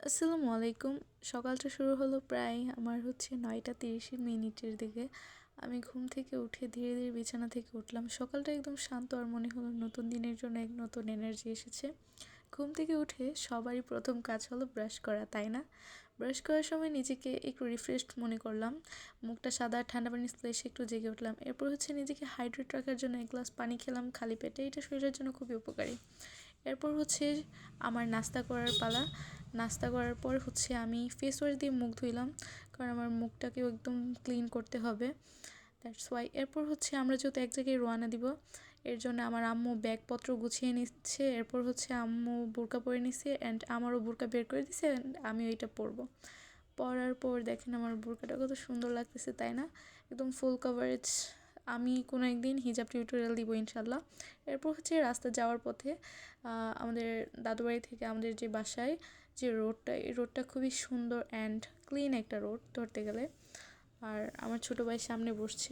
আসসালামু আলাইকুম। সকালটা শুরু হলো প্রায় আমার ৯টা ৩০ মিনিটের দিকে। আমি ঘুম থেকে উঠে ধীরে ধীরে বিছানা থেকে উঠলাম। সকালটা একদম শান্ত আর মনে হলো নতুন দিনের জন্য এক নতুন এনার্জি এসেছে। ঘুম থেকে উঠে সবারই প্রথম কাজ হলো ব্রাশ করা, তাই না? ব্রাশ করার সময় নিজেকে একটু রিফ্রেশড মনে করলাম। মুখটা সাদা আর ঠান্ডা পানির স্প্লেশে একটু জেগে উঠলাম। এরপর নিজেকে হাইড্রেট রাখার জন্য ১ গ্লাস পানি খেলাম খালি পেটে। এটা শরীরের জন্য খুবই উপকারী। এরপর আমার নাস্তা করার পালা। নাস্তা করার পর আমি ফেস ওয়াশ দিয়ে মুখ ধুইলাম, কারণ আমার মুখটাকেও একদম ক্লিন করতে হবে। That's why. এরপর আমরা যেহেতু এক জায়গায় রওনা দিব, এর জন্য আমার আম্মু ব্যাগপত্র গুছিয়ে নিচ্ছে। এরপর আম্মু বোরকা পরে নিছে অ্যান্ড আমারও বোরকা বের করে দিছে অ্যান্ড আমি ওইটা পরবো। পরার পর দেখেন আমার বোরকাটা কত সুন্দর লাগতেছে, তাই না? একদম ফুল কভারেজ। আমি কোনো একদিন হিজাব টিউটোরিয়াল দিব ইনশাল্লাহ। এরপর রাস্তা যাওয়ার পথে আমাদের দাদুবাড়ি থেকে আমাদের যে বাসায় যে রোডটা, এই রোডটা খুবই সুন্দর অ্যান্ড ক্লিন একটা রোড ধরতে গেলে। আর আমার ছোটো ভাই সামনে বসছে,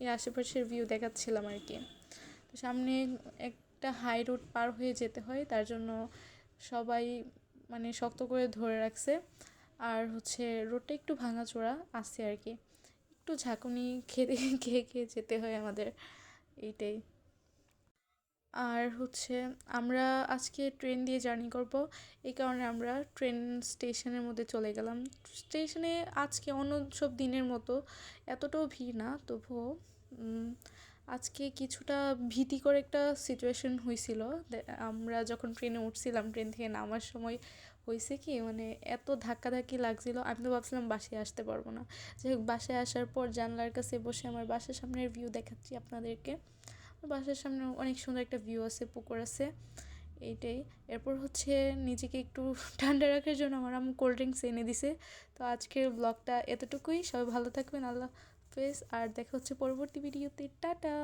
এই আশেপাশের ভিউ দেখাচ্ছিলাম আর কি। তো সামনে একটা হাই রোড পার হয়ে যেতে হয়, তার জন্য সবাই মানে শক্ত করে ধরে রাখছে। আর রোডটা একটু ভাঙাচোরা আছে আর কি, একটু ঝাঁকুনি খেয়ে খেয়ে খেয়ে যেতে হয় আমাদের, এইটাই। আর আমরা আজকে ট্রেন দিয়ে জার্নি করব, এই কারণে আমরা ট্রেন স্টেশনের মধ্যে চলে গেলাম। স্টেশনে আজকে অন্য সব দিনের মতো এতটাও ভিড় না, তবুও আজকে কিছুটা ভীতিকর একটা সিচুয়েশন হয়েছিল। আমরা যখন ট্রেনে উঠছিলাম, ট্রেন থেকে নামার সময় হয়েছে কি মানে এত ধাক্কাধাক্কি লাগছিল, আমি তো ভাবছিলাম বাসায় আসতে পারবো না। যাই হোক, বাসায় আসার পর জানলার কাছে বসে আমার বাসার সামনের ভিউ দেখাচ্ছি আপনাদেরকে। বাসার সামনে অনেক সুন্দর একটা ভিউ আছে, পুকুর আছে, এইটাই। এরপর নিজেকে একটু ঠান্ডা রাখার জন্য আমার আম্মু কোল্ড ড্রিঙ্কস এনে দিছে। তো আজকের ব্লগটা এতটুকুই। সবাই ভালো থাকবেন, আল্লাহ হাফেজ। আর দেখা হচ্ছে পরবর্তী ভিডিওতে। টাটা।